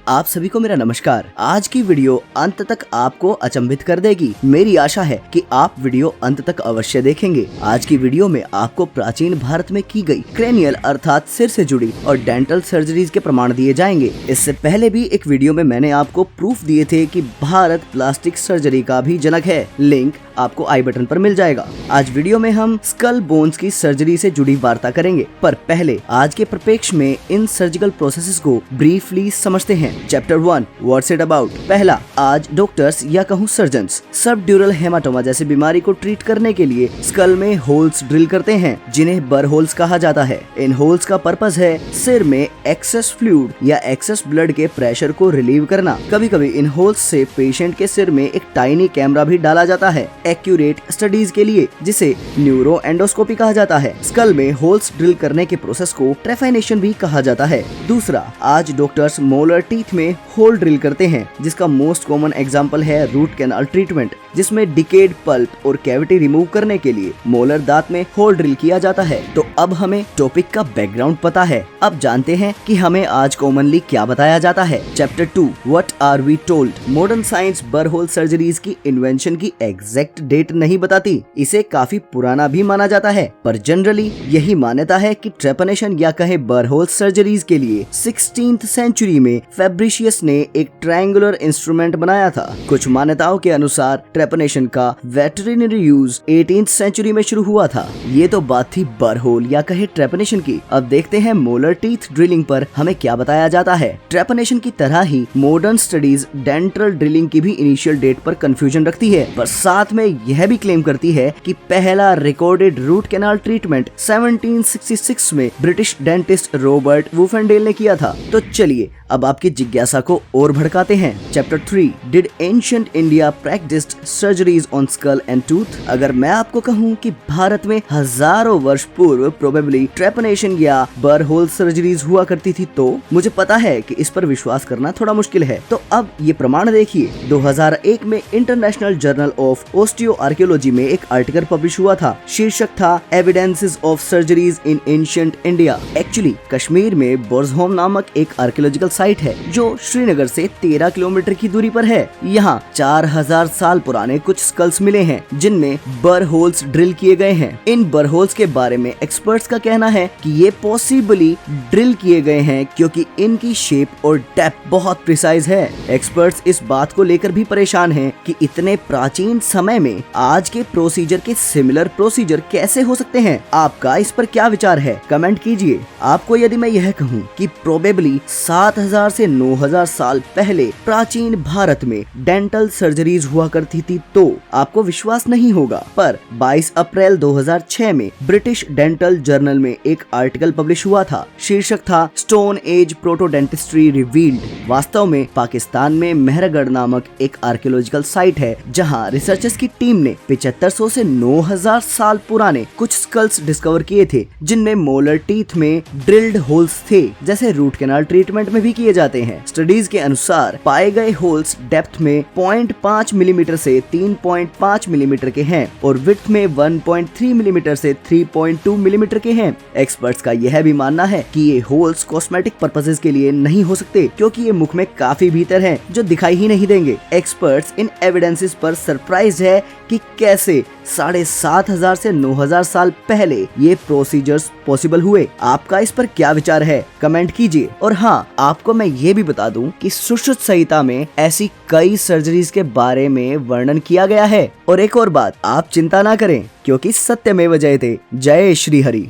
आप सभी को मेरा नमस्कार। आज की वीडियो अंत तक आपको अचंभित कर देगी। मेरी आशा है कि आप वीडियो अंत तक अवश्य देखेंगे। आज की वीडियो में आपको प्राचीन भारत में की गई क्रेनियल अर्थात सिर से जुड़ी और डेंटल सर्जरीज के प्रमाण दिए जाएंगे। इससे पहले भी एक वीडियो में मैंने आपको प्रूफ दिए थे कि भारत प्लास्टिक सर्जरी का भी जनक है। लिंक आपको आई बटन पर मिल जाएगा। आज वीडियो में हम स्कल बोन्स की सर्जरी से जुड़ी वार्ता करेंगे, पर पहले आज के परिप्रेक्ष्य में इन सर्जिकल प्रोसेसेस को ब्रीफली समझते हैं। Chapter 1 what's it about. पहला, आज डॉक्टर्स या कहूँ सर्जन्स सबड्यूरल हेमाटोमा जैसी बीमारी को ट्रीट करने के लिए स्कल में होल्स ड्रिल करते हैं, जिन्हें बर होल्स कहा जाता है। इन होल्स का पर्पस है सिर में एक्सेस फ्लूइड या एक्सेस ब्लड के प्रेशर को रिलीव करना। कभी कभी इन होल्स से पेशेंट के सिर में एक टाइनी कैमरा भी डाला जाता है एक्यूरेट स्टडीज के लिए, जिसे न्यूरो एंडोस्कोपी कहा जाता है। स्कल में होल्स ड्रिल करने के प्रोसेस को ट्रेफाइनेशन भी कहा जाता है। दूसरा, आज डॉक्टर्स मोलर टीथ में होल ड्रिल करते हैं, जिसका मोस्ट कॉमन एग्जांपल है रूट कैनाल ट्रीटमेंट, जिसमें डिकेड पल्प और कैविटी रिमूव करने के लिए मोलर दांत में होल ड्रिल किया जाता है। तो अब हमें टॉपिक का बैकग्राउंड पता है। अब जानते हैं कि हमें आज कॉमनली क्या बताया जाता है। Chapter 2 what are we told. Modern science burr hole surgeries की इन्वेंशन की एग्जैक्ट डेट नहीं बताती। इसे काफी पुराना भी माना जाता है, पर जनरली यही मान्यता है कि ट्रेपनेशन या कहे बर होल सर्जरीज के लिए 16th सेंचुरी में फेब्रिशियस ने एक ट्रायंगुलर इंस्ट्रूमेंट बनाया था। कुछ मान्यताओं के अनुसार ट्रेपनेशन का वेटरिनरी यूज 18th सेंचुरी में शुरू हुआ था। ये तो बात थी बर होल या कहे ट्रेपनेशन की। अब देखते हैं मोलर टीथ ड्रिलिंग पर हमें क्या बताया जाता है। ट्रेपनेशन की तरह ही मॉडर्न स्टडीज डेंटल ड्रिलिंग की भी इनिशियल डेट पर कंफ्यूजन रखती है, पर साथ में यह भी क्लेम करती है कि पहला रिकॉर्डेड रूट कैनाल ट्रीटमेंट 1766 में ब्रिटिश डेंटिस्ट रॉबर्ट वुफेंडेल ने किया था। तो चलिए अब आपकी जिज्ञासा को और भड़काते हैं। Chapter 3 did ancient India practised surgeries on skull and tooth. अगर मैं आपको कहूँ कि भारत में हजारों वर्ष पूर्व प्रोबेबली ट्रेपनेशन या बर होल सर्जरीज हुआ करती थी, तो मुझे पता है कि इस पर विश्वास करना थोड़ा मुश्किल है। तो अब ये प्रमाण देखिए। 2001 में international journal of osteo archaeology में एक आर्टिकल पब्लिश हुआ था। शीर्षक था evidences of surgeries in ancient India. Actually Kashmir में बोर्जहोम नामक एक आर्कियोलॉजिकल साइट है, जो श्रीनगर से 13 किलोमीटर की दूरी पर है। यहाँ 4000 साल पुराने कुछ स्कल्स मिले हैं, जिनमें बर होल्स ड्रिल किए गए हैं। इन बर होल्स के बारे में एक्सपर्ट्स का कहना है कि ये पॉसिबली ड्रिल किए गए हैं क्योंकि इनकी शेप और डेप्थ बहुत प्रिसाइज है। एक्सपर्ट्स इस बात को लेकर भी परेशान हैं कि इतने प्राचीन समय में आज के प्रोसीजर के सिमिलर प्रोसीजर कैसे हो सकते हैं। आपका इस पर क्या विचार है, कमेंट कीजिए। आपको यदि मैं यह कहूँ कि प्रोबेबली 7000 से 9000 साल पहले प्राचीन भारत में डेंटल सर्जरीज हुआ करती थी, तो आपको विश्वास नहीं होगा। पर 22 अप्रैल 2006 में ब्रिटिश डेंटल जर्नल में एक आर्टिकल पब्लिश हुआ था। शीर्षक था स्टोन एज प्रोटोडेंटिस्ट्री रिवील्ड। वास्तव में पाकिस्तान में मेहरगढ़ नामक एक आर्कियोलॉजिकल साइट है, जहां रिसर्चर्स की टीम ने 7500 से 9000 साल पुराने कुछ स्कल्स डिस्कवर किए थे, जिनमें मोलर टीथ में ड्रिल्ड होल्स थे, जैसे रूट कैनाल ट्रीटमेंट में भी किए जाते हैं। स्टडीज के अनुसार पाए गए होल्स डेप्थ में 0.5 मिलीमीटर से 3.5 मिलीमीटर के हैं और विड्थ में 1.3 मिलीमीटर से 3.2 मिलीमीटर के हैं। एक्सपर्ट्स का यह भी मानना है कि ये होल्स कॉस्मेटिक पर्पसेस के लिए नहीं हो सकते, क्योंकि ये मुख में काफी भीतर हैं, जो दिखाई ही नहीं देंगे। एक्सपर्ट्स इन एविडेंसेस पर सरप्राइज है कि कैसे 7500 से 9000 साल पहले ये प्रोसीजर्स पॉसिबल हुए। आपका इस पर क्या विचार है, कमेंट कीजिए। और हाँ, आपको मैं ये भी बता दूं कि सुश्रुत संहिता में ऐसी कई सर्जरीज के बारे में वर्णन किया गया है। और एक और बात, आप चिंता ना करें, क्योंकि सत्यमेव जयते। जय श्री हरि।